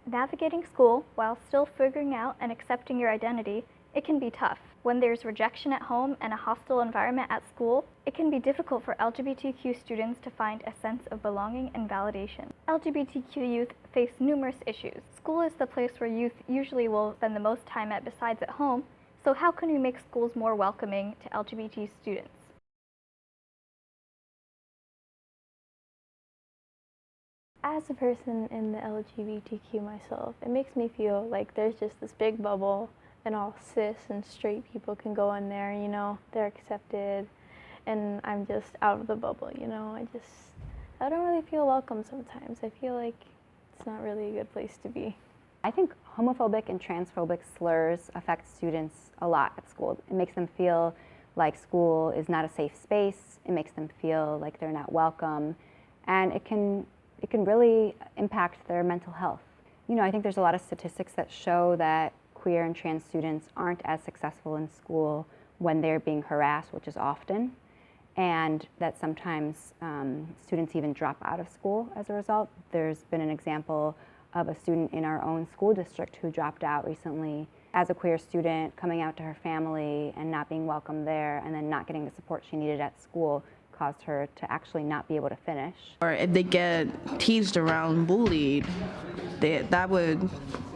Navigating school while still figuring out and accepting your identity, it can be tough. When there's rejection at home and a hostile environment at school, it can be difficult for LGBTQ students to find a sense of belonging and validation. LGBTQ youth face numerous issues. School is the place where youth usually will spend the most time at besides at home, so how can we make schools more welcoming to LGBT students? As a person in the LGBTQ myself, it makes me feel like there's just this big bubble and all cis and straight people can go in there, they're accepted, and I'm just out of the bubble, I don't really feel welcome sometimes. I feel like it's not really a good place to be. I think homophobic and transphobic slurs affect students a lot at school. It makes them feel like school is not a safe space. It makes them feel like they're not welcome, and it can really impact their mental health. I think there's a lot of statistics that show that queer and trans students aren't as successful in school when they're being harassed, which is often, and that sometimes students even drop out of school as a result. There's been an example of a student in our own school district who dropped out recently as a queer student, coming out to her family and not being welcome there, and then not getting the support she needed at school caused her to actually not be able to finish. Or if they get teased around, bullied, that would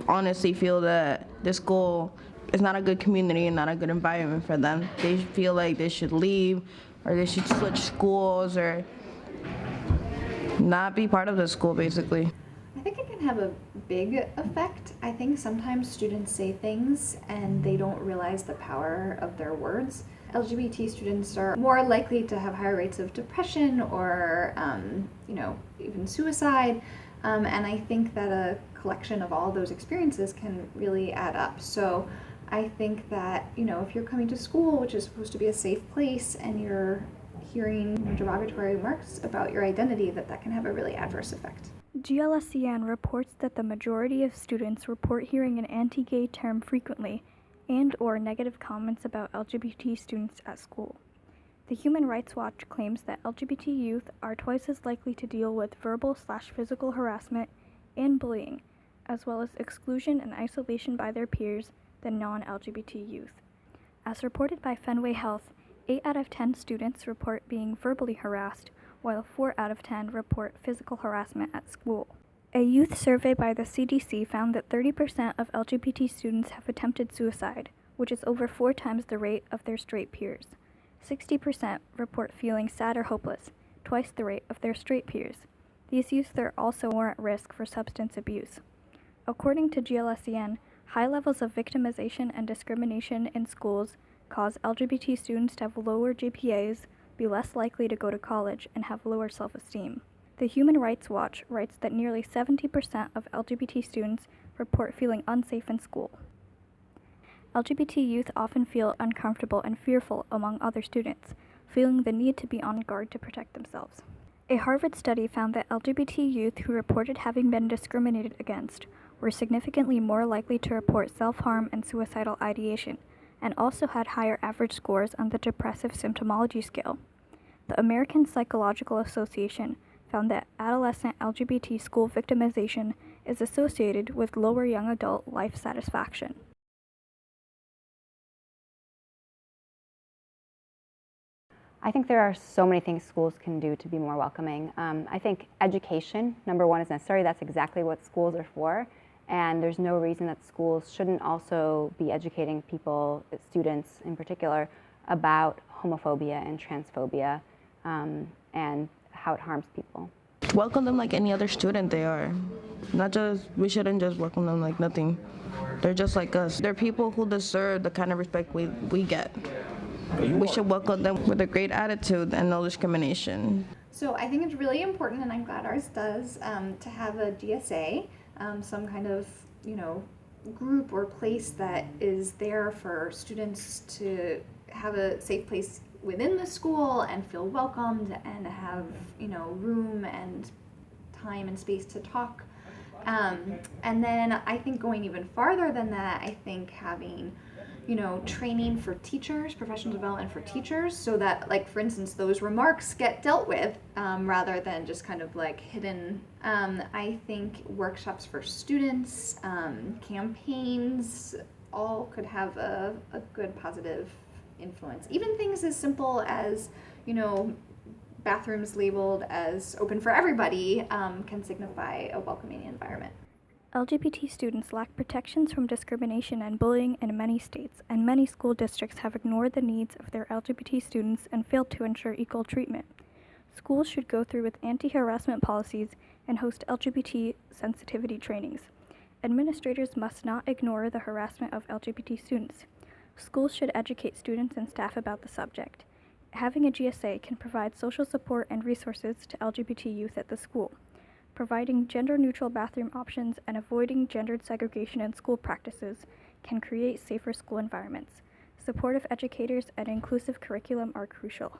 honestly feel that the school is not a good community and not a good environment for them. They feel like they should leave, or they should switch schools, or not be part of the school, basically. I think it can have a big effect. I think sometimes students say things and they don't realize the power of their words. LGBT students are more likely to have higher rates of depression or, even suicide. And I think that a collection of all those experiences can really add up. So I think that, if you're coming to school, which is supposed to be a safe place, and you're hearing derogatory remarks about your identity, that can have a really adverse effect. GLSCN reports that the majority of students report hearing an anti-gay term frequently and/or negative comments about LGBT students at school. The Human Rights Watch claims that LGBT youth are twice as likely to deal with verbal/physical harassment and bullying, as well as exclusion and isolation by their peers than non-LGBT youth. As reported by Fenway Health, 8 out of 10 students report being verbally harassed, while 4 out of 10 report physical harassment at school. A youth survey by the CDC found that 30% of LGBT students have attempted suicide, which is over 4 times the rate of their straight peers. 60% report feeling sad or hopeless, twice the rate of their straight peers. These youth are also more at risk for substance abuse. According to GLSCN, high levels of victimization and discrimination in schools cause LGBT students to have lower GPAs, be less likely to go to college, and have lower self-esteem. The Human Rights Watch writes that nearly 70% of LGBT students report feeling unsafe in school. LGBT youth often feel uncomfortable and fearful among other students, feeling the need to be on guard to protect themselves. A Harvard study found that LGBT youth who reported having been discriminated against were significantly more likely to report self-harm and suicidal ideation, and also had higher average scores on the depressive symptomology scale. The American Psychological Association found that adolescent LGBT school victimization is associated with lower young adult life satisfaction. I think there are so many things schools can do to be more welcoming. I think education, number one, is necessary. That's exactly what schools are for. And there's no reason that schools shouldn't also be educating people, students in particular, about homophobia and transphobia and how it harms people. Welcome them like any other student they are. We shouldn't just welcome them like nothing. They're just like us. They're people who deserve the kind of respect we get. We should welcome them with a great attitude and no discrimination. So I think it's really important, and I'm glad ours does, to have a DSA, some kind of, group or place that is there for students to have a safe place within the school and feel welcomed and have, room and time and space to talk. And then I think going even farther than that, I think having training for teachers, professional development for teachers, so that, like, for instance, those remarks get dealt with rather than just kind of like hidden. I think workshops for students, campaigns, all could have a good positive influence. Even things as simple as, bathrooms labeled as open for everybody can signify a welcoming environment. LGBT students lack protections from discrimination and bullying in many states, and many school districts have ignored the needs of their LGBT students and failed to ensure equal treatment. Schools should go through with anti-harassment policies and host LGBT sensitivity trainings. Administrators must not ignore the harassment of LGBT students. Schools should educate students and staff about the subject. Having a GSA can provide social support and resources to LGBT youth at the school. Providing gender-neutral bathroom options and avoiding gendered segregation in school practices can create safer school environments. Supportive educators and inclusive curriculum are crucial.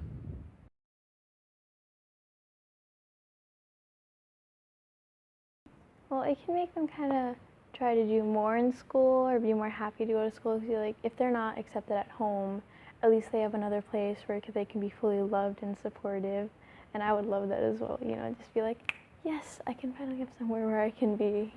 Well, it can make them kind of try to do more in school or be more happy to go to school. Because, like, if they're not accepted at home, at least they have another place where they can be fully loved and supportive. And I would love that as well, just be like, yes, I can finally have somewhere where I can be,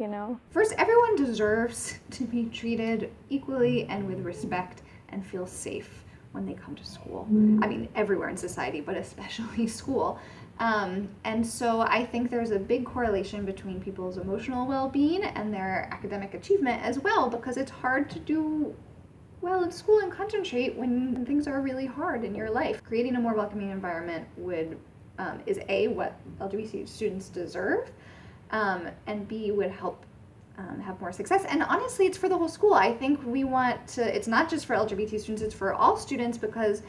First, everyone deserves to be treated equally and with respect and feel safe when they come to school. I mean, everywhere in society, but especially school. And so I think there's a big correlation between people's emotional well-being and their academic achievement as well, because it's hard to do well at school and concentrate when things are really hard in your life. Creating a more welcoming environment is A, what LGBT students deserve, and B, would help have more success. And honestly, it's for the whole school. I think it's not just for LGBT students, it's for all students, because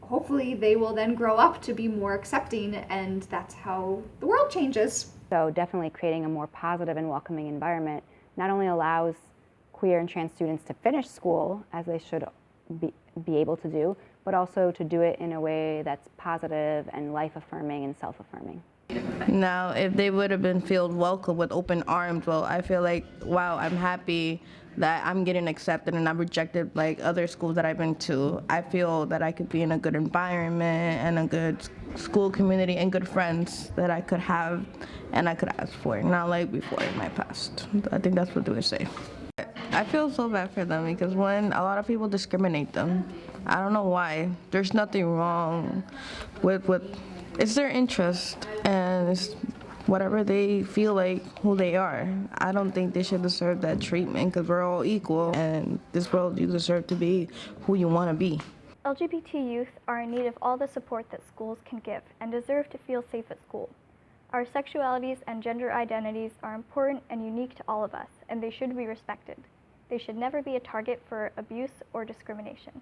hopefully they will then grow up to be more accepting, and that's how the world changes. So definitely creating a more positive and welcoming environment not only allows queer and trans students to finish school, as they should be able to do, but also to do it in a way that's positive and life-affirming and self-affirming. Now, if they would have been filled welcome with open arms, well, I feel like, wow, I'm happy that I'm getting accepted and not rejected like other schools that I've been to. I feel that I could be in a good environment and a good school community and good friends that I could have and I could ask for, not like before in my past. I think that's what they would say. I feel so bad for them because a lot of people discriminate them. I don't know why. There's nothing wrong with it's their interest and it's whatever they feel like who they are. I don't think they should deserve that treatment because we're all equal, and this world you deserve to be who you want to be. LGBT youth are in need of all the support that schools can give and deserve to feel safe at school. Our sexualities and gender identities are important and unique to all of us, and they should be respected. They should never be a target for abuse or discrimination.